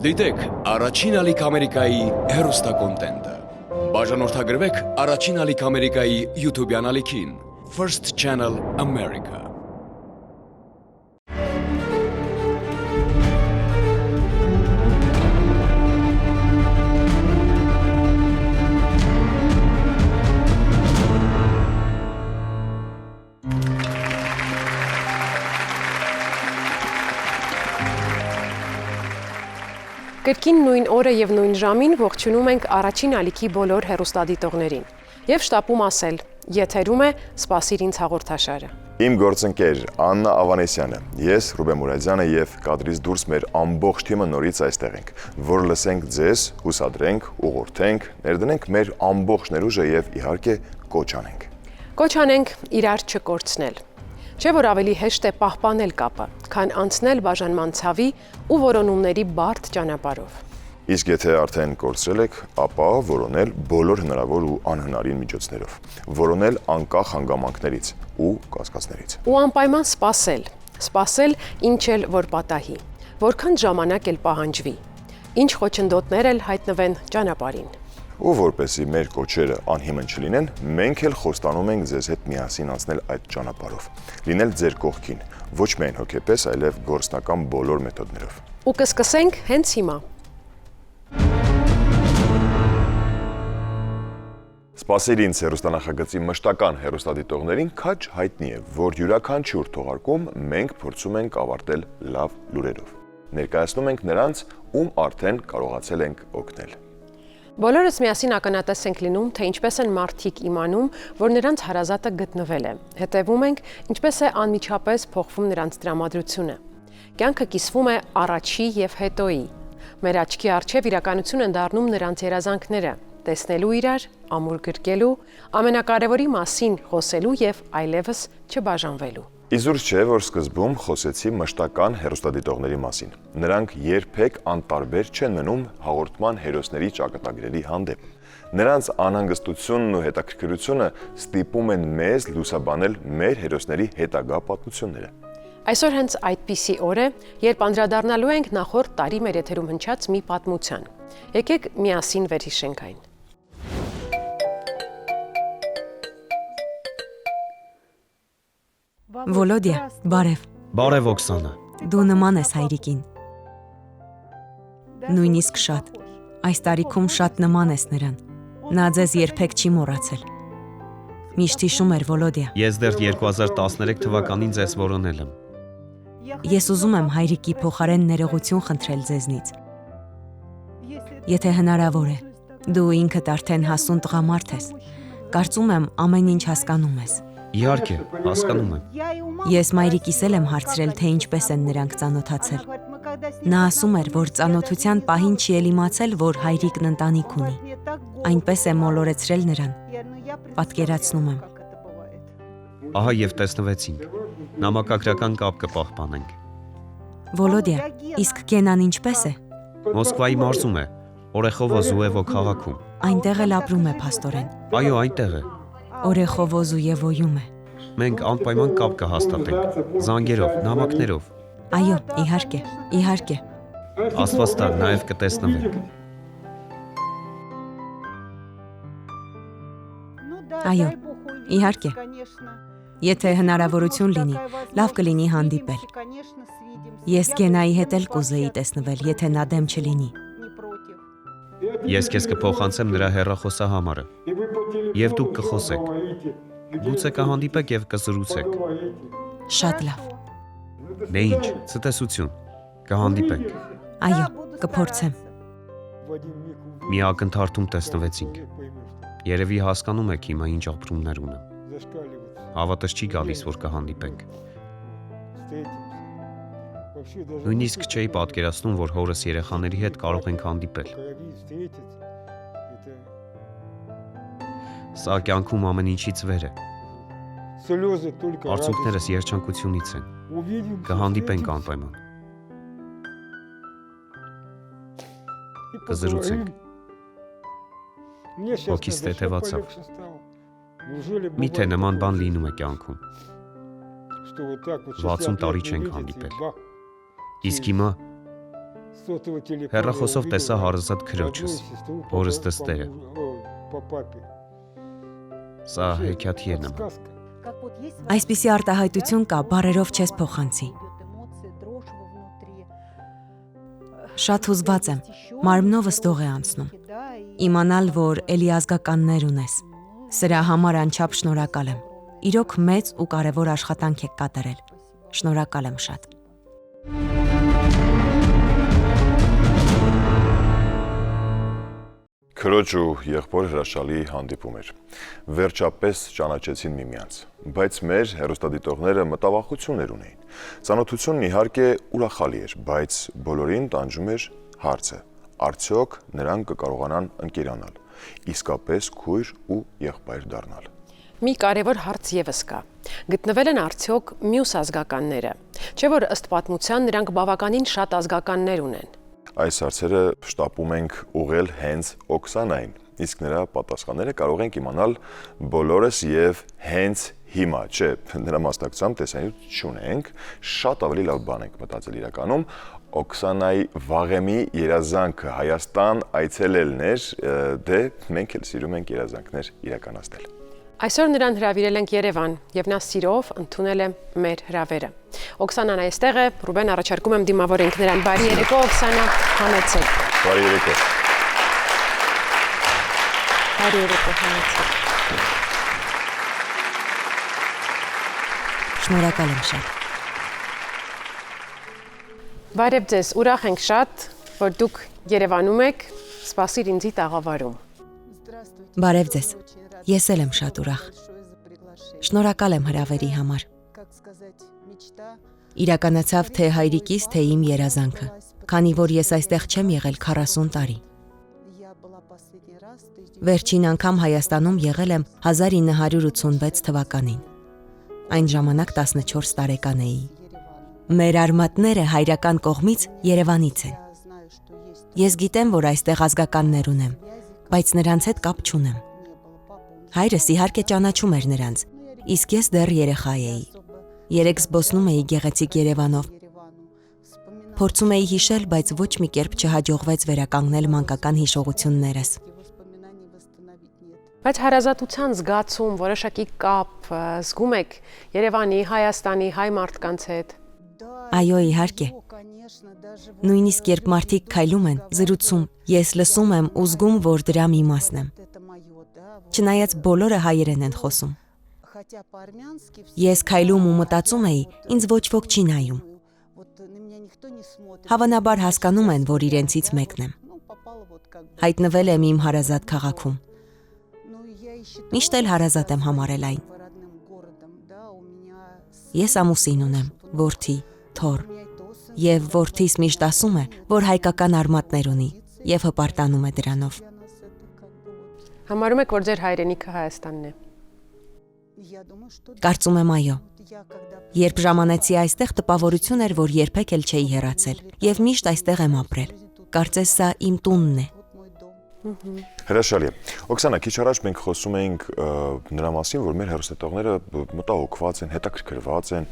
Դիտեք առաջին ալիք Ամերիկայի հեռուստակոնտենտը։ Բաժանորդագրվեք առաջին ալիք Ամերիկայի YouTube-յան ալիքին First Channel America։ Կրկին նույն օրը եւ նույն ժամին ողջունում ենք առաջին ալիքի բոլոր հեռուստադիտողներին։ Եվ շտապում ասել, եթերում է «Սպասիր ինձ» հաղորդաշարը։ Իմ գործընկեր Աննա Ավանեսյանը, ես Ռուբեն Մուրադյանը եւ կադրից դուրս մեր ամբողջ թիմը նորից այստեղ ենք, որ լսենք ձեզ, հուսադրենք, ուղղորդենք, ներդնենք մեր ամբողջ ներուժը եւ իհարկե կոչ անենք։ Կոչ անենք իրար չկորցնել։ Չէ՞ որ ավելի հեշտ է պահպանել կապը, քան անցնել բաժանման ցավի ու որոնումների բարդ ճանապարհով։ Իսկ եթե արդեն կորցրել եք, ապա որոնել բոլոր հնարավոր ու անհնարին միջոցներով, որոնել անկախ հանգամանքներից ու կասկածներից։ Ու անպայման սպասել ինչ էլ որ պատահի, որքան ժամանակ էլ պահանջվի, ինչ խոչընդոտներ էլ հայտնվեն ճանապարհին։ Ու որպեսզի մեր կոչերը անհիմն չլինեն, մենք էլ խոստանում ենք ձեզ հետ միասին անցնել այդ ճանապարհով, լինել ձեր կողքին, ոչ միայն հոգեպես, այլև գործնական բոլոր մեթոդներով։ Ու կսկսենք հենց հիմա։ Սպասիր ինձ հեռուստանախագծի մշտական հեռուստադիտողներին քաջ հայտնի է, որ յուրաքանչյուր թողարկում մենք փորձում ենք ավարտել լավ լուրերով։ Ներկայացնում ենք նրանց, ում արդեն կարողացել ենք օգնել։ Բոլորս միասին ականատես ենք լինում, թե ինչպես են մարդիկ իմանում, որ նրանց հարազատը գտնվել է։ Հետևում ենք, ինչպես է անմիջապես փոխվում նրանց տրամադրությունը։ Կյանքը կիսվում է առաջի եւ հետոյի։ Մեր աչքի առջև իրականություն են դառնում նրանց երազանքները, տեսնելու իրար, ամուր գրկելու, ամենակարևորի մասին խոսելու եւ այլևս չբաժանվելու։ Իզուր չէ, որ սկզբում խոսեցի մշտական հեռուստադիտողների մասին։ Նրանք երբեք անտարբեր չեն մնում հաղորդման հերոսների ճակատագրերի հանդեպ։ Նրանց անհանգստությունն ու հետաքրքրությունը ստիպում են մեզ լուսաբանել մեր հերոսների հետագա պատմությունները։ Այսօր հենց այդպիսի օր է, երբ անդրադառնալու ենք նախորդ տարի մեր եթերում հնչած մի պատմության։ Եկեք միասին վերհիշենք այն։ Վոլոդիա, բարև։ Բարև Օքսանա։ Դու նման ես հայրիկին։ Նույնիսկ շատ։ Այս տարիքում շատ նման ես նրան։ Նա ձեզ երբեք չի մոռացել։ Միշտ հիշում էր Վոլոդիա։ Ես դեռ 2013 թվականին ձեզ որոնել եմ։ Ես ուզում եմ հայրիկի փոխարեն ներողություն խնդրել ձեզնից։ Եթե հնարավոր է, դու ինքդ արդեն հասուն տղամարդ ես։ Կարծում եմ ամեն ինչ հասկանում ես։ Իհարկե, հասկանում եմ։ Ես մայրիկիս էլ եմ հարցրել, թե ինչպես են նրանք ծանոթացել։ Նա ասում էր, որ ծանոթության պահին չի էլ իմացել, որ հայրիկն ընտանիք ունի։ Այնպես է մոլորեցրել նրան։ Պատկերացնում եմ։ Ահա եւ տեսնվեցինք։ Նամակագրական կապ կպահպանենք։ Վոլոդիա, իսկ Գենան ինչպես է։ Մոսկվայի մարզում է, Օրեխովո Զուևո քաղաքում։ Այնտեղ էլ ապրում է փաստորեն։ Այո, այնտեղ է։ Օրեխովո Զուևոյում է։ Մենք անպայման կապ կհաստատենք, զանգերով, նամակներով։ Այո, իհարկե, իհարկե։ Աստված տա, նաեւ կտեսնվենք։ Այո, իհարկե։ Եթե հնարավորություն լինի, լավ կլինի հանդիպել։ Ես Գենայի հետ էլ կուզեի տեսնվել, եթե նա դեմ չլինի։ Ես քեզ կփոխանցեմ նրա հեռախոսահամարը։ Եվ դուք կխոսեք։ Գուցե կհանդիպեք եւ կզրուցեք։ Շատ լավ։ Դե ինչ, ցտեսություն։ Կհանդիպենք։ Այո, կփորձեմ։ Մի ակնթարթում տեսնվեցինք։ Երևի հասկանում եք հիմա ինչ ապրումներ ունեմ։ Հավատս չի գալիս, որ կհանդիպենք։ Նույնիսկ չէի պատկերացնում, որ հորս երեխաների հետ կարող ենք հանդիպել։ Սա կյանքում ամեն ինչից վեր է։ Արցունքներս երջանկությունից են։ Կհանդիպենք անպայման։ Կզրուցենք։ Հոգիս թեթևացավ։ Միթե նման բան լինում է կյանքում։ 60 տարի չենք հանդիպել։ Իսկ հիմա Հեռախոսով տեսա հարազատ քրոջս, հորս դստերը։ Սա հեքիաթի է նման։ Այսպիսի արտահայտություն կա, բարերով չես փոխանցի։ Շատ հուզված եմ, մարմնովս դող է անցնում։ Իմանալ, որ էլի ազգականներ ունես։ Սրա համար անչափ շնորհակալ եմ։ Իրոք մեծ ու կարևոր աշխատանք եք կատարել։ Շնորհակալ եմ շատ։ Քրոջ ու եղբոր հրաշալի հանդիպում էր։ Վերջապես ճանաչեցին միմյանց, բայց մեր հեռուստադիտողները մտավախություններ ունեին։ Ծանոթությունն իհարկե ուրախալի էր, բայց բոլորին տանջում էր հարցը. արդյոք նրանք կկարողանան ընկերանալ, իսկապես քույր ու եղբայր դառնալ։ Մի կարևոր հարց եւս կա։ Գտնվել են արդյոք մյուս ազգականները։ Չէ՞ որ ըստ պատմության նրանք բավականին շատ ազգականներ ունեն։ Այս հարցերը շտապում ենք ուղղել հենց Օքսանային, իսկ նրա պատասխանները կարող ենք իմանալ բոլորս եւ հենց հիմա, չէ, նրա մասնակցությամբ տեսանյութ չունենք, շատ ավելի լավ բան ենք մտածել իրականում։ Օքսանայի վաղեմի երազանքը Հայաստան այցելելն էր, դե մենք էլ սիրում ենք երազանքներ իրականացնել։ Այսօր նրան հրավիրել ենք Երևան եւ նա սիրով ընդունել է մեր հրավերը։ Օքսանան այստեղ է, Ռուբեն առաջարկում եմ դիմավորենք նրան։ Բարի երեկո, Օքսանա, համեցեք։ Բարի երեկո։ Բարի երեկո, համեցեք։ Շնորհակալ եմ շատ։ Բարև ձեզ, ուրախ ենք շատ, որ դուք Երևանում եք, սպասիր ինձի տաղավարում։ Բարև ձեզ։ Ես էլ եմ շատ ուրախ։ Շնորհակալ եմ հրավերի համար։ Իրականացավ թե հայրիկիս, թե իմ երազանքը, քանի որ ես այստեղ չեմ եղել 40 տարի։ Վերջին անգամ Հայաստանում եղել եմ 1986 թվականին։ Այն ժամանակ 14 տարեկան էի։ Մեր արմատները հայրական կողմից Երևանից են։ Ես գիտեմ, որ այստեղ ազգականներ ունեմ, բայց նրանց հետ կապ չունեմ։ Հայրս իհարկե ճանաչում էր նրանց, իսկ ես դեռ երեխա էի։ Երեք զբոսնում էի գեղեցիկ Երևանով։ Փորձում էի հիշել, բայց ոչ մի կերպ չհաջողվեց վերականգնել մանկական հիշողություններս։ Բայց հարազատության զգացում, որոշակի կապ զգում եք Երևանի, Հայաստանի, հայ մարդկանց հետ։ Այո, իհարկե։ Նույնիսկ երբ մարդիկ քայլում են, զրուցում, ես լսում եմ ու զգում, որ դրա մի մասն եմ։ Չնայած բոլորը հայերեն են խոսում։ Ես քայլում ու մտածում էի, ինձ ոչ ոք չի նայում։ Հավանաբար հասկանում են, որ իրենցից մեկն եմ։ Հայտնվել եմ իմ հարազատ քաղաքում։ Միշտ էլ հարազատ եմ համարել այն։ Ես ամուսին ունեմ, որդի, թոռ, եւ որդիս միշտ ասում է, որ հայկական արմատներ ունի եւ հպարտանում է դրանով։ Համարում եք, որ ձեր հայրենիքը Հայաստանն է։ Կարծում եմ այո։ Երբ ժամանեցի այստեղ, տպավորություն էր, որ երբեք էլ չէի հեռացել եւ միշտ այստեղ եմ ապրել։ Կարծես սա իմ տունն է։ Հրաշալի է։ Օքսանա, քիչ առաջ մենք խոսում էինք նրա մասին, որ մեր հեռուստատողները մտահոգված են, հետաքրքրված են,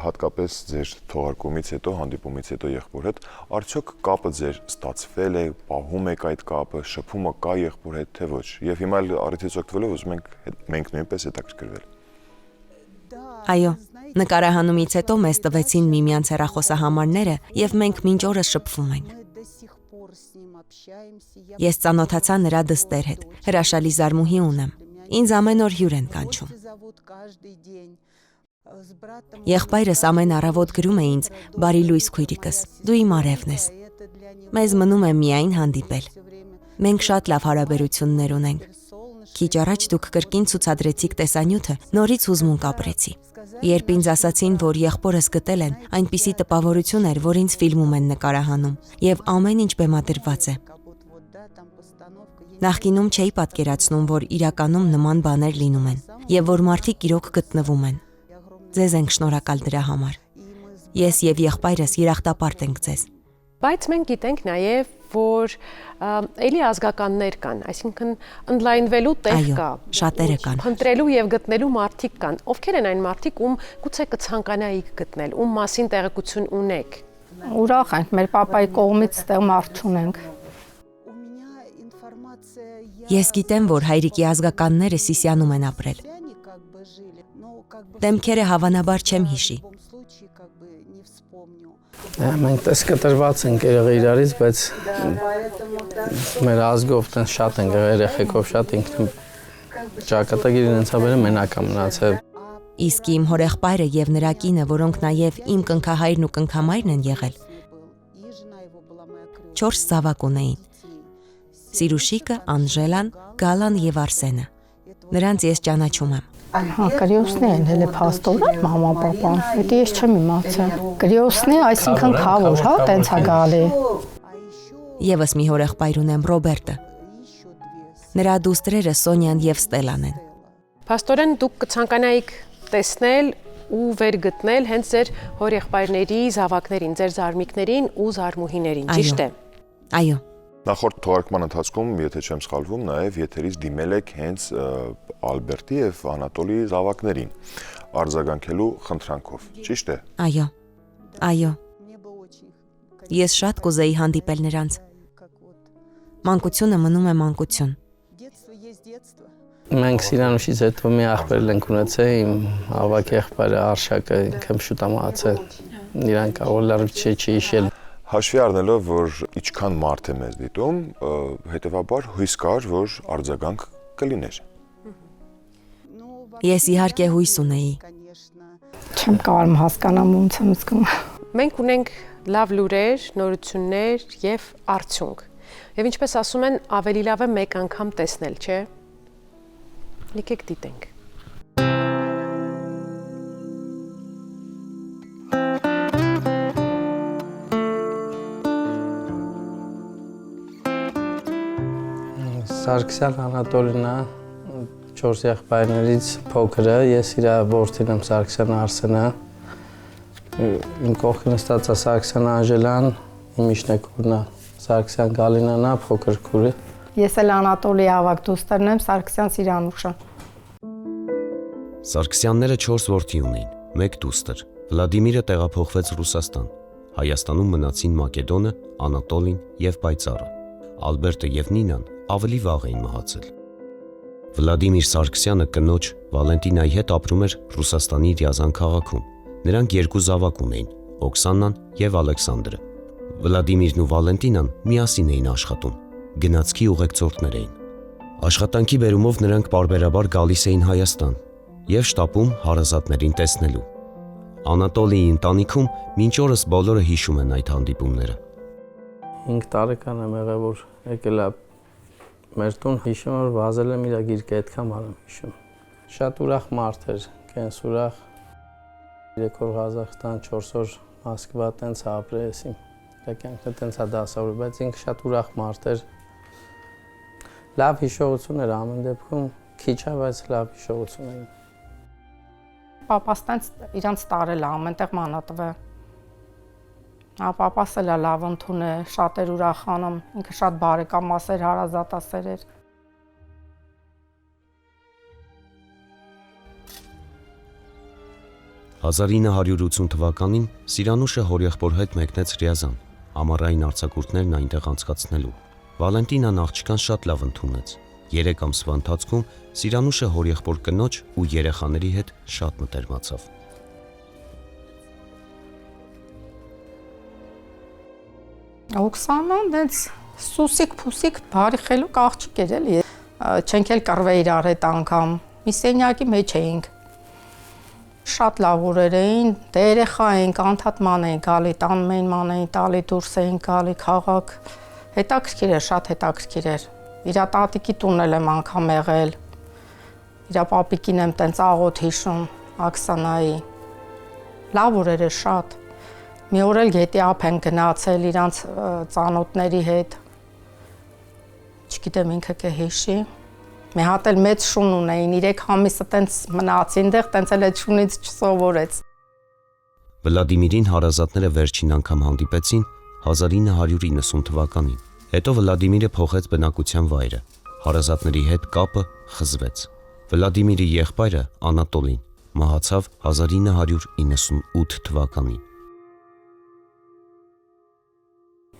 հատկապես ձեր թողարկումից հետո, հանդիպումից հետո եղբոր հետ, արդյոք կապը ձեր ստացվել է, պահում եք այդ կապը, շփումը կա եղբոր հետ, թե ոչ։ Եվ հիմա էլ առիթից օգտվելով ուզում ենք նույնպես հետաքրքրվել։ Այո, նկարահանումից հետո մեզ տվեցին միմյանց հեռախոսահամարները եւ մենք մինչ օրս շփվում ենք։ Ես ծանոթացա նրա դստեր հետ, հրաշալի զարմուհի ունեմ, ինձ ամեն օր հյուր են կանչում։ Եղբայրս ամեն առավոտ գրում է ինձ, բարի լույս քույրիկս, դու իմ արևն ես։ Մեզ մնում է միայն հանդիպել։ Մենք շատ լավ հարաբերություններ ունենք։ Քիչ առաջ դուք կրկին ցուցադրեցիք տեսանյութը, նորից հուզմունք ապրեցի։ Երբ ինձ ասացին, որ եղբորս գտել են, այնպիսի տպավորություն էր, որ ինձ ֆիլմում են նկարահանում, եւ ամեն ինչ բեմադրված է։ Նախկինում չէի պատկերացնում, որ իրականում նման բաներ լինում են, եւ որ մարդիկ իրոք գտնվում են։ Ձեզ ենք շնորհակալ դրա համար։ Ես եւ եղբայրս երախտապարտ ենք ձեզ։ Բայց մենք գիտենք նաև, որ էլի ազգականներ կան, այսինքն ընդլայնվելու տեղ կա։ Այո, շատերը կան։ Փնտրելու եւ գտնելու մարդիկ կան։ Ովքեր են այն մարդիկ, ում գուցե կցանկանայիք գտնել, ում մասին տեղեկություն ունեք։ Ուրախ ենք, մեր պապայի կողմից ստեղ մարդ չունենք։ Ես գիտեմ, որ հայրիկի ազգականները Սիսիանում են ապրել։ Դեմքերը հավանաբար չեմ հիշի։ Մենք տեսկտրված ենք եղել իրարից, բայց մեր ազգով տենց շատ ենք եղել, երեխեքով շատ ինքն ճակատագիրն ընցաբերը մենակ է մնացել։ Իսկ իմ հորեղբայրը եւ նրա կինը, որոնք նաեւ իմ կնքահայրն ու կնքամայրն են եղել, 4 զավակ ունեին։ Սիրուշիկը, Անժելան, Գալան եւ Արսենը։ Նրանց ես ճանաչում եմ։ Հա, կրիոսնի են, հələ փաստորը մամա պապան։ Դա ես չեմ իմացել։ Կրիոսնի, այսինքն քավոր, հա, տենց է գալի։ Եվս մի հորեղբայր ունեմ, Ռոբերտը։ Նրա դուստրերը Սոնյան եւ Ստելան են։ Փաստորեն դուք կցանկանայիք տեսնել ու վերգտնել հենց ձեր հորեղբայրների զավակներին, ձեր զարմիկներին ու զարմուհիներին, ճիշտ է։ Այո։ Նախորդ թողարկման ընթացքում, եթե չեմ սխալվում, նաև եթերից դիմել եք հենց Ալբերտի եւ Անատոլիի զավակներին արձագանքելու խնդրանքով, ճիշտ է։ Այո։ Այո։ Ես շատ կուզեի հանդիպել նրանց։ Մանկությունը մնում է մանկություն։ Մենք Սիրանուշից հետո մի աղբեր ենք ունեցել, իմ ավակ եղբայրը Արշակը ինքն շուտ է մահացել։ Իրան կարող լավ չի հիշել։ Հաշվի առնելով, որ ինչքան մարդ է մեզ դիտում, հետևաբար հույս կար, որ արձագանք կլիներ։ Ես իհարկե հույս ունեի։ Չեմ կարող հասկանամ ոնց եմ զգում։ Մենք ունենք լավ լուրեր, նորություններ եւ արդյունք։ Եվ ինչպես ասում են, ավելի լավ է մեկ անգամ տեսնել, չէ՞։ Լիքեք դիտենք։ Սարգսյան Անատոլինա 4 եղբայրներից փոքրը, ես իր որդին եմ Սարգսյան Արսենը, իմ կողքը նստած է Սարգսյան Անժելան, իմ իշնեկուրն է Սարգսյան Գալինանա, փոքր քուրը։ Ես էլ Անատոլիի ավակ դուստրն եմ, Սարգսյան Սիրանուշը։ Սարգսյանները 4 որդի ունեին, 1 դուստր։ Վլադիմիրը տեղափոխվեց Ռուսաստան։ Հայաստանում մնացին Մակեդոնը, Անատոլին եւ Պայծառը։ Ալբերտը եւ Նինան ավելի վաղ էին մահացել։ Վլադիմիր Սարգսյանը կնոջ Վալենտինայի հետ ապրում էր Ռուսաստանի Ռիազան քաղաքում։ Նրանք 2 զավակ ունեին՝ Օքսանան եւ Ալեքսանդրը։ Վլադիմիրն ու Վալենտինան միասին էին աշխատում, գնացքի ուղեկցորդներ էին։ Աշխատանքի բերումով նրանք պարբերաբար գալիս էին Հայաստան եւ շտապում հարազատներին տեսնելու։ Անատոլիի ընտանիքում մինչ օրս բոլորը հիշում են այդ հանդիպումները։ 5 տարեկան եմ եղել, որ եկել է մեր տուն, հիշում որ վազել եմ իր գիրկը այդքան եմ հիշում։ Շատ ուրախ մարդ էր, կենս ուրախ։ 3 օր Ղազախստան, 4 օր Մոսկվա տենց ապրես իմ։ Իր կյանքը տենց է դասավորել, բայց ինքը շատ ուրախ մարդ էր։ Լավ հիշողություն էր ամեն դեպքում, քիչ է, բայց լավ հիշողություն էր։ Պապաս տենց իրանց տարել է ամենտեղ մանատվել։ Պապաս էլ լավ ընդուն է, շատ էր ուրախանում, ինքը շատ բարեկամասեր, հարազատասեր էր։ «1980 թվականին Սիրանուշը հորեղբոր հետ մեկնեց Ռիազան, ամառային արձակուրդներն այնտեղ անցկացնելու։ Վալենտինան աղջկան շատ լավ ընդունեց։ 3 ամսվա ընթացքում Սիրանուշը հորեղբոր կնոջ ու երեխաների հետ շատ մտերմացավ։ Օքսանան դենց սուսիկ-փուսիկ բարի խելոք աղջիկ էր էլի։ Չենք էլ կռվել իրար հետ անգամ։ Մի սենյակի մեջ էինք։ Շատ լավ օրեր էին, դե երեխա էինք, անդադման էինք գալի, տանում էին ման էին տալի, դուրս էինք գալի քաղաք։ Հետաքրքիր էր, շատ հետաքրքիր էր։ Իրա տատիկի տունն էլ եմ անգամ եղել։ Իրա պապիկին եմ տենց աղոտ հիշում, Աքսանայի։ Լավ օրեր էր շատ։ Մի օր էլ գետի ափ են գնացել իրանց ծանոթների հետ։ Չգիտեմ ինքը կհիշի։ Մի հատ էլ մեծ շուն ունեին, 3 ամիսը տենց մնացին դեղ, տենց էլ այդ շունից չսովորեց։ Վլադիմիրին հարազատները վերջին անգամ հանդիպեցին 1990 թվականին։ Հետո Վլադիմիրը փոխեց բնակության վայրը։ Հարազատների հետ կապը խզվեց։ Վլադիմիրի եղբայրը Անատոլին մահացավ 1998 թվականին։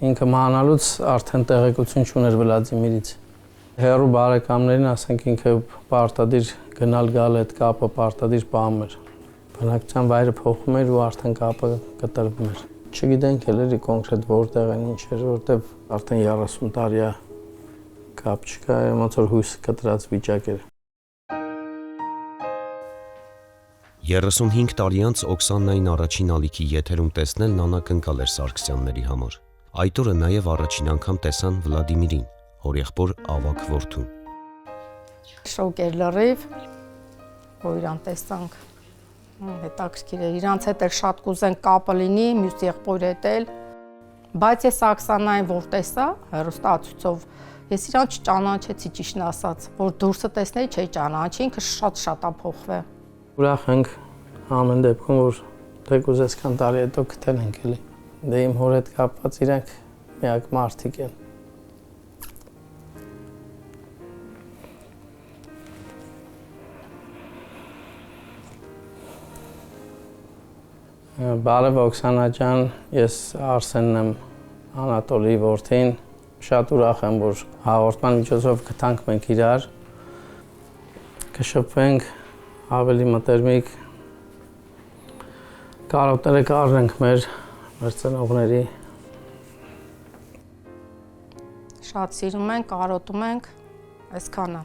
Ինքը մահանալուց արդեն տեղեկություն չուներ Վլադիմիրից։ Հերու բարեկամներին, ասենք ինքը պարտադիր գնալ գալ այդ կապը պարտադիր բան էր։ Բնակության վայրը փոխում էր ու արդեն կապը կտրվում էր։ Չգիտենք էլ կոնկրետ որտեղ են ինչ էր, որտեղ արդեն 30 տարի է կապ չկա, ոնց որ հույս կտրած վիճակ էր։ 35 տարի անց Օքսանային առաջին ալիքի եթերում տեսնելն անակնկալ էր Սարգսյանների համար։ Այդ օրը նաև առաջին անգամ տեսան Վլադիմիրին, հորեղբոր ավագ որդուն։ Շոկ էր լրիվ, որ իրան տեսանք, հետաքրքիր էր, իրանց հետ էլ շատ կուզենք կապը լինի, մյուս եղբորը հետ էլ, բայց ես Աքսանային որ տեսա, հեռուստացույցով, ես իրան չճանաչեցի ճիշտն ասած, որ դուրսը տեսնեի չէի ճանաչի, ինքը շատ է փոխվել։ Ուրախ ենք ամեն դեպքում, որ թեկուզ այսքան տարի հետո գտել ենք էլի։ Դե իմ հոր հետ կապված իրանք միակ մարդիկ են։ Բարև Օքսանա ջան, ես Արսենն եմ, Անատոլիի որդին, շատ ուրախ եմ, որ հաղորդման միջոցով գտանք մենք իրար, կշփվենք ավելի մտերմիկ, կարոտները կառնենք մեր ծնողների։ Շատ սիրում ենք, կարոտում ենք, այսքանը,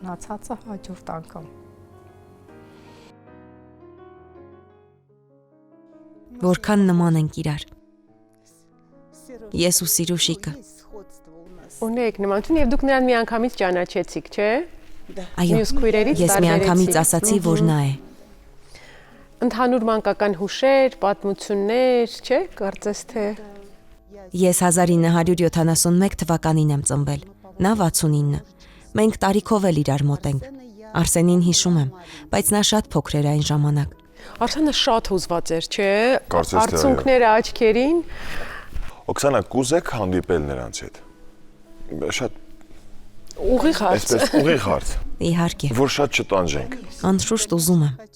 մնացածը հաջորդ անգամ։ Որքան նման ենք իրար։ Ես ու Սիրուշիկը։ Ունեք նմանություն եւ դուք նրան միանգամից ճանաչեցիք, չէ՞։ Այո, Մյուս քույրերից ես միանգամից ասացի, որ նա է։ Ընդհանուր մանկական հուշեր, պատմություններ, չէ՞, կարծես թե։ Ես 1971 թվականին եմ ծնվել, նա 69։ Մենք տարիքով էլ իրար մոտ ենք։ Արսենին հիշում եմ, բայց նա շատ փոքր էր այն ժամանակ։ Արսենը շատ հուզված էր, չէ՞։ Կարծես թե այո։ Արցունքները աչքերին։ Օքսանա, կուզեք հանդիպել նրանց հետ։ Շատ Ուղիղ հարց։ այսպես ուղիղ հարց, Իհարկե, որ շատ չտանջենք։ անշուշտ ուզում եմ։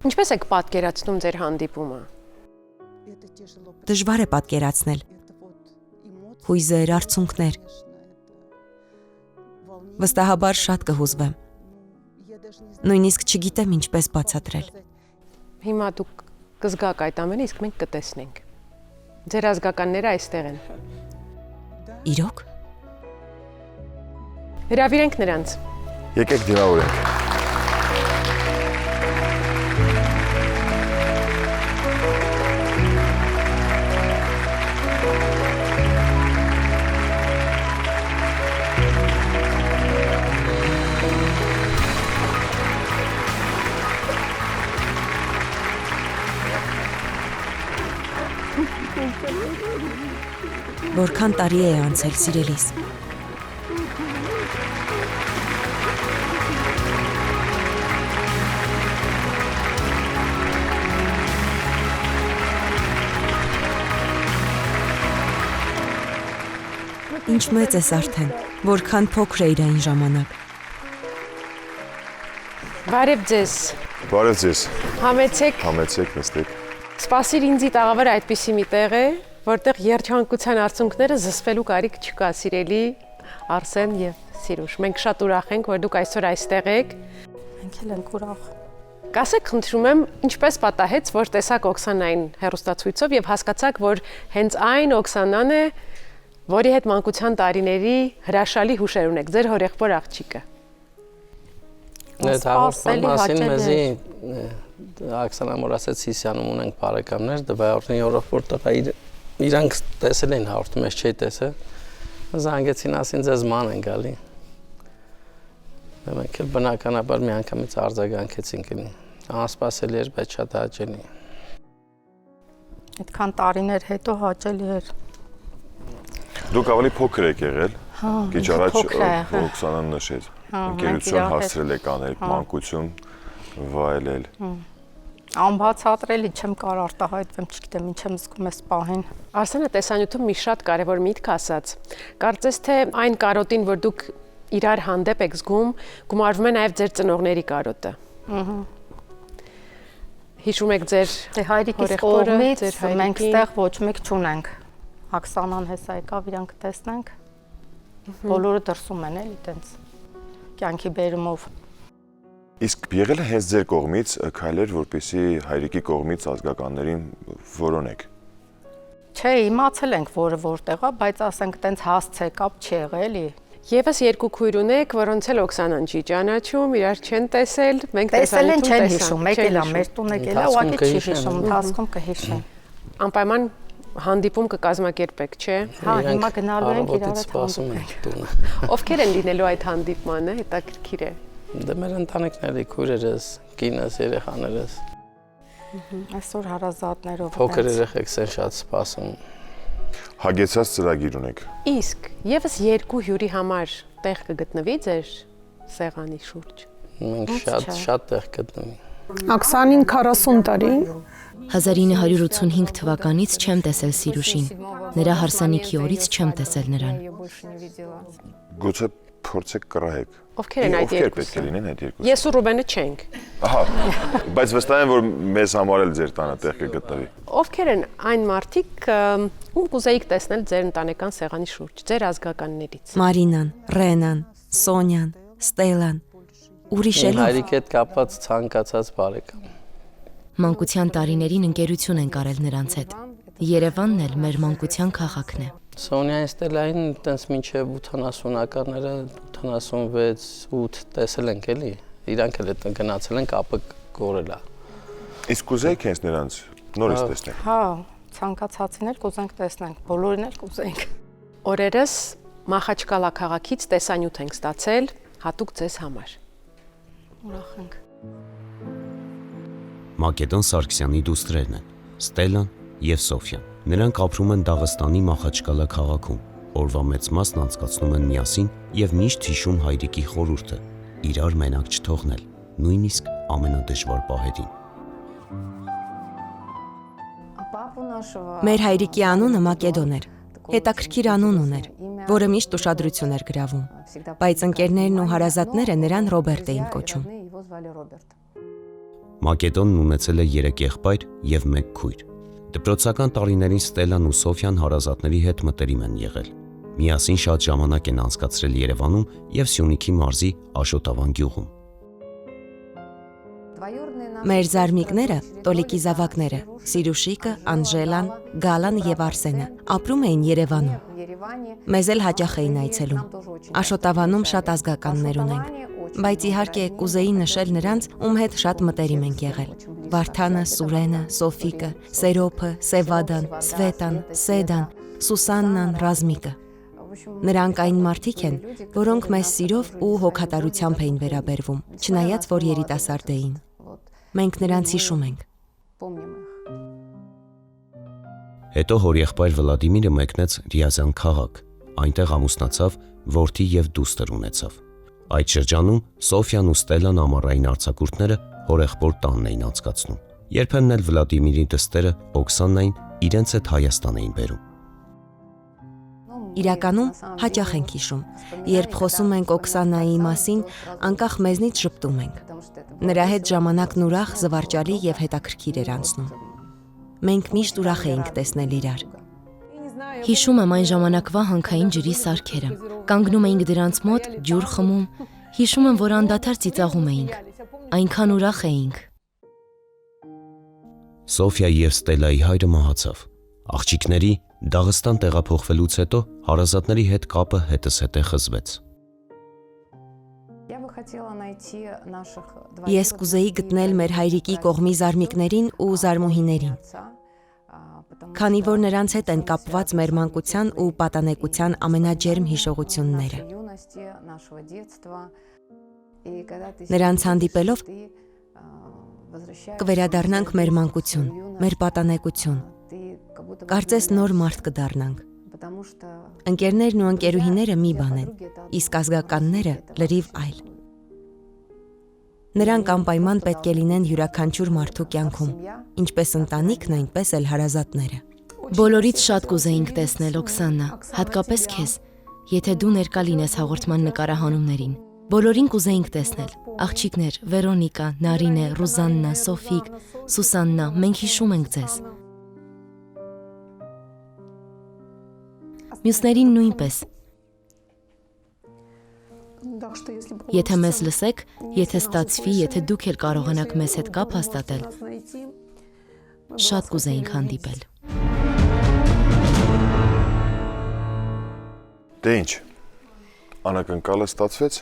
Ինչպես եք պատկերացնում ձեր հանդիպումը։ Դժվար է պատկերացնել։ Հույզեր, արցունքներ։ Վստահաբար շատ կհուզվեմ։ Նույնիսկ չգիտեմ ինչպես բացատրել։ Հիմա դուք կզգաք այդ ամենը, իսկ մենք կտեսնենք։ Ձեր ազգականները այստեղ են։ Իրոք։ Հրավիրենք նրանց։ Եկեք դիմավորենք։ Որքան տարի է անցել, սիրելիս։ Ինչ մեծ ես արդեն, որքան փոքր էիր այն ժամանակ։ Բարև ձեզ։ Բարև ձեզ։ Համեցեք։ Համեցեք, նստեք։ Սպասիր ինձի տաղավարը այդպիսի մի տեղ է, որտեղ երջանկության արցունքները զսպելու կարիք չկա, սիրելի Արսեն եւ Սիրուշ։ Մենք շատ ուրախ ենք, որ դուք այսօր այստեղ եք։ Մենք էլ ենք ուրախ։ Կասեք, խնդրում եմ, ինչպես պատահեց, որ տեսաք Օքսանային հեռուստացույցով եւ հասկացաք, որ հենց այն Օքսանան է, որի հետ մանկության տարիների հրաշալի հուշեր ունեք, ձեր հորեղբոր աղջիկը։ Այդ հաղորդման մասին մեզի Աքսանա Մորասետ Սիսյանում ունենք բարեկամներ, դվայորդնի օրոք տղա իրանք տեսել են հաղորդում, ես չէի տեսել։ Զանգեցին ասին ձեզ ման են գալի։ Մենք էլ բնականաբար մի անգամից արձագանքեցինք ինձ։ Անսպասելի էր, բայց շատ հաճելի։ Այդքան տարիներ հետո հաճելի էր։ Դուք ավելի փոքր եք եղել։ Քիչ առաջ փոքր է եղել։ Օքսանան նշեց։ մենք Ընկերություն իրար հետ- հասցրել եք անել, մանկություն վայելել։ Անբացատրելի չեմ կարող արտահայտվեմ, չգիտեմ ինչ եմ զգում այս պահին։ Արսենը տեսանյութում մի շատ կարևոր միտք ասաց։ Կարծես թե այն կարոտին, որ դուք իրար հանդեպ եք զգում, գումարվում է նաև ձեր ծնողների կարոտը։ Հիշում եք ձեր Դե հայրիկիս հորեղբորը, կողմից ձեր մենք հայրիկին։ ստեղ ոչ մեկ չունենք։ Աքսանան հեսա եկավ, իրանք տեսնենք։ Բոլորը դրսում են էլի տենց կյանքի բերումով։ Իսկ եղել է հենց ձեր կողմից քայլեր, որպեսզի հայրիկի կողմից ազգականներին որոնեք։ Չէ, իմացել ենք, որը որտեղ է, բայց ասենք տենց հասցե կապ չի եղել էլի։ Եվս երկու քույր ունեք, որոնց էլ Օքսանան չի ճանաչում, իրար չեն տեսել, մենք Տեսել են, տեսանիթում չեն հիշում, եկել է, մեր տուն եկել է, ուղղակի չի հիշում, ընթացքում կհիշեն։ Անպայման հանդիպում կկազմակերպեք, չէ։ Հա, հիմա գնալու ենք իրար հետ սպասում են տունը։ Ովքեր են լինելու այդ հանդիպմանը, հետաքրքիր է։ Դե մեր ընտանիքների, քույրերս, կինս, երեխաներս, Այսօր հարազատներով։ փոքր երեխեքս են շատ սպասում։ Հագեցած ծրագիր ունեք։ Իսկ եւս երկու հյուրի համար տեղ կգտնվի ձեր սեղանի շուրջ։ Մենք շատ տեղ գտնվի։ Աքսանին 40 տարի։ 1985 թվականից չեմ տեսել Սիրուշին։ Նրա հարսանիքի օրից չեմ տեսել նրան։ Գուցե փորձեք կռահեք։ Ովքեր են այդ Ովքեր պետք է երկուսը։ լինեն այդ երկուսը։ Ես ու Ռուբենը չենք։ Ահա, բայց վստահ եմ, որ մեզ համար էլ ձեր տանը տեղ կգտնվի։ Ովքեր են այն մարդիկ, ում կուզեիք տեսնել ձեր ընտանեկան սեղանի շուրջ, ձեր ազգականներից։ Մարինան, Ռենան, Սոնյան, Ստելան, Իմ ուրիշելով հայրիկի հետ կապված ցանկացած բարեկամ։ Մանկության տարիներին ընկերություն ենք արել նրանց հետ։ Երևանն էլ մեր մանկության քաղաքն է։ Սոնյային Ստելային տենց մինչև 80-ականները 86-8 տեսել ենք էլի։ Իրանք էլ հետ գնացել են կապը կորելա։ Իսկ կուզեիք հենց նրանց նորից տեսնել։ Հա, ցանկացածին էլ կուզենք տեսնենք, բոլորին էլ կուզենք։ Օրերս Մախաչկալա քաղաքից տեսանյութ ենք ստացել հատուկ ձեզ համար։ Ուրախ ենք։ Մակեդոն Սարգսյանի դուստրերն են՝ Ստելան եւ Սոֆյան։ Նրանք ապրում են Դաղստանի Մախաչկալա քաղաքում։ Օրվա մեծ մասն անցկացնում են միասին եւ միշտ հիշում հայրիկի խորհուրդը՝ իրար մենակ չթողնել, նույնիսկ ամենադժվար պահերին։ մեր հայրիկի անունը Մակեդոն էր։ Հետաքրքիր անուն ուներ, որը միշտ ուշադրություն էր գրավում, բայց ընկերներն ու հարազատները նրան Ռոբերտ էին կոչում։ Մակեդոնն ունեցել է 3 եղբայր եւ 1 քույր։ Դպրոցական տարիներին Ստելան ու Սոֆյան հարազատների հետ մտերիմ են եղել։ Միասին շատ ժամանակ են անցկացրել Երևանում եւ Սյունիքի մարզի Աշոտավան գյուղում։ Մեր զարմիկները, Տոլիկի զավակները, Սիրուշիկը, Անժելան, Գալան եւ Արսենը ապրում էին Երևանում։ Մեզ էլ հաճախ էին այցելում։ Աշոտավանում շատ ազգականներ ունենք, բայց իհարկե կուզեի նշել նրանց, ում հետ շատ մտերիմ ենք եղել։ Վարդանը, Սուրենը, Սոֆիկը, Սերոփը, Սևադան, Սվետան, Սեդան, Սուսաննան, Ռազմիկը։ Նրանք այն մարդիկ են, որոնք մեզ սիրով ու հոգատարությամբ էին վերաբերվում, չնայած որ երիտասարդ էին։ Մենք նրանց հիշում ենք։ Հետո հորեղբայր Վլադիմիրը մեկնեց Ռիազան քաղաք, այնտեղ ամուսնացավ, որդի եւ դուստր ունեցավ։ Այդ շրջանում Սոֆյան ու Ստելան ամառային արձակուրդները հորեղբոր տանն էին անցկացնում։ Երբեմն էլ Վլադիմիրի դստերը Օքսանային իրենց հետ Հայաստան էին բերում։ Իրականում հաճախ ենք հիշում։ Երբ խոսում ենք Օքսանայի մասին, անկախ մեզնից ժպտում ենք։ Նրա հետ ժամանակն ուրախ, զվարճալի եւ հետաքրքիր էր անցնում։ Մենք միշտ ուրախ էինք տեսնել իրար։ Հիշում եմ այն ժամանակվա հանքային ջրի սարքերը։ Կանգնում էինք դրանց մոտ, ջուր խմում։ Հիշում եմ, որ անդադար ծիծաղում էինք։ Այնքան ուրախ էինք։ Սոֆիա եւ Ստելայի հայրը մահացավ։ Աղջիկների Դաղստան տեղափոխվելուց հետո հարազատների հետ կապը հետզհետե խզվեց։ Ես կուզեի գտնել մեր հայրիկի կողմի զարմիկներին ու զարմուհիներին, քանի որ նրանց հետ են կապված մեր մանկության ու պատանեկության ամենաջերմ հիշողությունները։ Նրանց հանդիպելով կվերադառնանք մեր մանկություն, մեր պատանեկություն։ Կարծես նոր մարդ կդառնանք։ Ընկերներն ու ընկերուհիները մի բան են, իսկ ազգականները լրիվ այլ։ Նրանք անպայման պետք է լինեն յուրաքանչյուր մարդու կյանքում, ինչպես ընտանիքն, այնպես էլ հարազատները։ Բոլորից շատ կուզեինք տեսնել Օքսանա, հատկապես քեզ, եթե դու ներկա լինես հաղորդման նկարահանումներին։ Բոլորին կուզեինք տեսնել։ Աղջիկներ, Վերոնիկա, Նարինե, Ռուզաննա, Սոֆիկ, Սուսաննա, մենք հիշում ենք ձեզ։ մյուսներին նույնպես։ Եթե մեզ լսեք, եթե ստացվի, եթե դուք էլ կարողանաք մեզ հետ կապ հաստատել, շատ կուզեինք հանդիպել։ Դե ինչ, անակնկալը ստացվեց։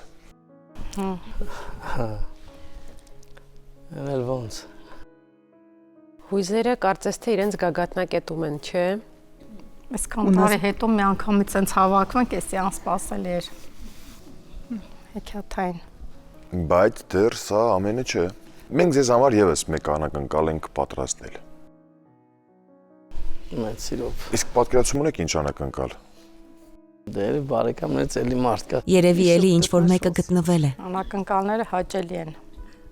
Էլ ոնց։ Հույզերը կարծես թե իրենց գագաթնակետում են, չէ։ Այսքան տարի հետո մի անգամից այնց հավաքվենք, էսի անսպասելի էր։ Հեքիաթային։ Բայց դեռ սա ամենը չէ։ Մենք ձեզ համար եւս մեկ անակնկալ ենք պատրաստել։ Մեծ սիրով։ Իսկ պատկերացում ունեք ինչ անակնկալ։ Դեր բարեկամներից էլի մարդ կա։ Երևի էլի ինչ-որ մեկը գտնվել է։ Անակնկալները հաճելի են։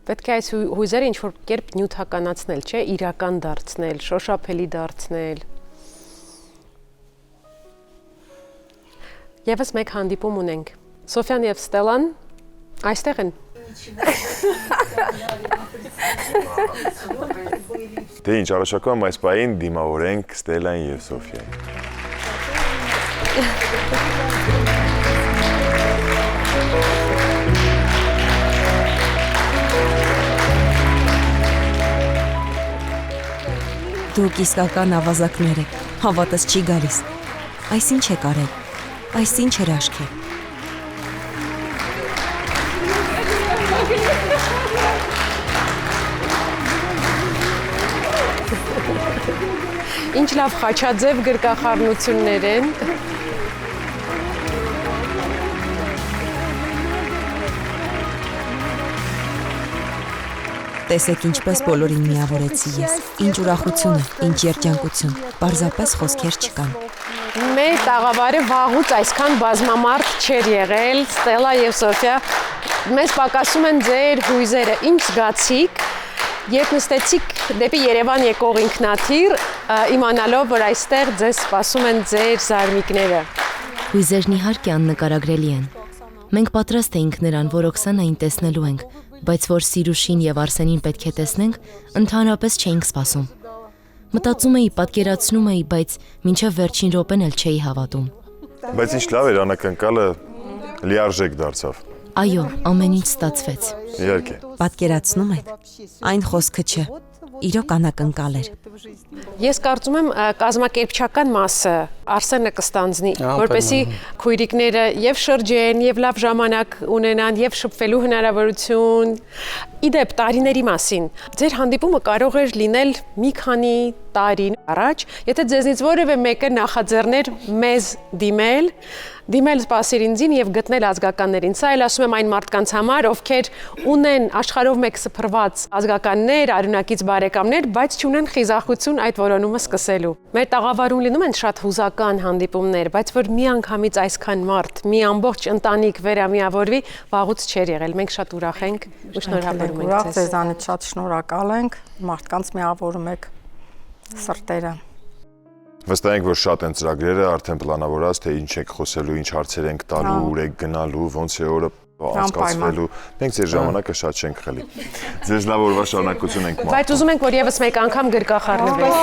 Պետք է այս հույզերը ինչ-որ կերպ նյութականացնել, չէ, իրական դարձնել, շոշափելի դարձնել։ Եվս մեկ հանդիպում ունենք։ Սոֆյան եւ Ստելան այստեղ են։ Դե ինչ, առաջարկում եմ այս պահին դիմավորենք Ստելային եւ Սոֆիային։ Դուք իսկական ավազակներ եք, հավատս չի գալիս։ Այս ինչ եք արել, այս ինչ հրաշք է։ Ինչ լավ խաչաձև գրկախառնություններ են։ Տեսեք ինչպես բոլորին միավորեցի ես։ Ինչ ուրախություն է, ինչ երջանկություն։ Պարզապես խոսքեր չկան։ Մեր տաղավարը վաղուց այսքան բազմամարդ չէր եղել, Ստելա եւ Սոֆիա, մեզ պակասում են ձեր հույզերը, ինչ զգացիք, երբ նստեցիք դեպի Երևան եկող ինքնաթիռ, իմանալով, որ այստեղ ձեզ սպասում են ձեր զարմիկները։ Հույզերն իհարկե աննկարագրելի են։ Մենք պատրաստ էինք նրան, որ Օքսանային տեսնելու ենք, բայց որ Սիրուշին եւ Արսենին պետք է տեսնենք, ընդհանրապես չէինք սպասում։ Մտածում էի, պատկերացնում էի, բայց մինչև վերջին րոպեն էլ չէի հավատում։ Բայց ինչ լավ էր, անակնկալը լիարժեք դարձավ։ Այո, ամեն ինչ ստացվեց։ Իհարկե։ Պատկերացնում եք։ Այն խոսքը չէ։ Իրոք անակնկալ էր։ Ես կարծում եմ կազմակերպչական մասը Արսենը կստանձնի, որպեսզի քույրիկները եւ շրջեն, եւ լավ ժամանակ ունենան, եւ շփվելու հնարավորություն։ Իդեպ տարիների մասին, ձեր հանդիպումը կարող էր լինել մի քանի տարի առաջ, եթե ձեզնից որևէ մեկը նախաձեռներ մեզ դիմել սպասիրինձին եւ գտնել ազգականներին։ Սա էլ ասում եմ այն մարդկանց համար, ովքեր ունեն աշխարհով մեկ սփռված ազգականներ, արյունակից բարեկամներ, բայց չունեն խիզախություն այդ որոնումը սկսելու։ Մեր տաղավարում լինում են շատ հուզական հանդիպումներ, բայց որ մի անգամից այսքան մարդ, մի ամբողջ ընտանիք վերամիավորվի, վաղուց չէր եղել։ Մենք շատ ուրախ ենք ու շնորհավորում ենք ձեզ։ Ձեզանից շատ շնորհակալ ենք, մարդկանց միավորում եք սրտերը։ Վստահ ենք, որ շատ են ծրագրերը արդեն պլանավորած, թե ինչ եք խոսելու, ինչ հարցեր ենք տալու, ուր եք գնալու, ոնց է օրը անցկացվելու։ Մենք ձեր ժամանակը շատ չենք խլի։ Ձեզ լավ օրվա շարունակություն ենք մաղթում։ Բայց ուզում ենք, որ եւս մեկ անգամ գրկախառնվեք։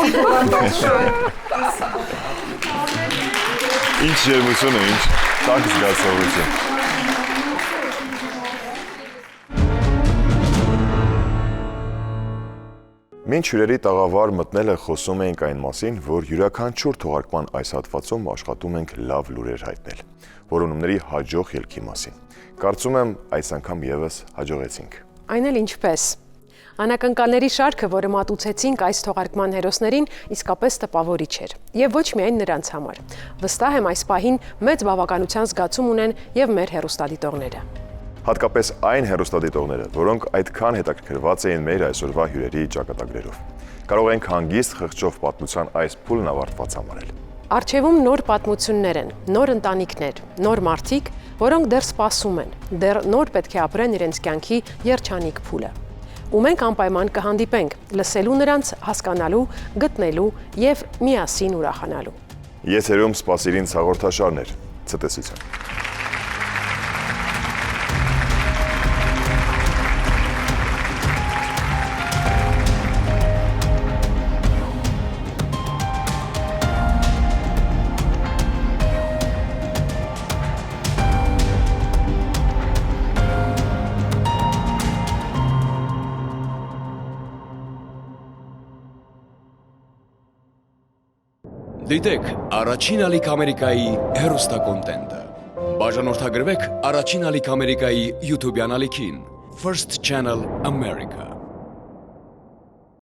Ինչ ջերմություն է, ինչ տակ զգացողություն։ Մինչ հյուրերի տաղավար մտնելը խոսում էինք այն մասին, որ յուրաքանչյուր թողարկման այս հատվածում աշխատում ենք լավ լուրեր հայտնել, որոնումների հաջող ելքի մասին։ Կարծում եմ այս անգամ եւս հաջողեցինք։ Այն էլ ինչպես։ Անակնկալների շարքը, որը մատուցեցինք այս թողարկման հերոսներին, իսկապես տպավորիչ էր, եւ ոչ միայն նրանց համար։ Վստահ եմ այս պահին մեծ բավականության զգացում ունեն եւ մեր հեռուստադիտողները։ Հատկապես այն հեռուստադիտողները, որոնք այդքան հետաքրքրված էին մեր այսօրվա հյուրերի ճակատագրերով։ Կարող ենք հանգիստ խղճով պատմության այս փուլն ավարտված համարել։ Արչևում նոր պատմություններ են, նոր ընտանիքներ, նոր մարդիկ, որոնք դեռ սպասում են, դեռ նոր պետք է ապրեն իրենց կյանքի երջանիկ փուլը։ Ու մենք անպայման կհանդիպենք, լսելու նրանց, հասկանալու, գտնելու եւ միասին ուրախանալու։ Եթերում սպասիրինց հաղորդաշարներ։ Ցտեսություն։ Դիտեք Առաջին ալիք Ամերիկայի հեռուստակոնտենտը։ Բաժանորդագրվեք Առաջին ալիք Ամերիկայի YouTube-յան ալիքին First Channel America։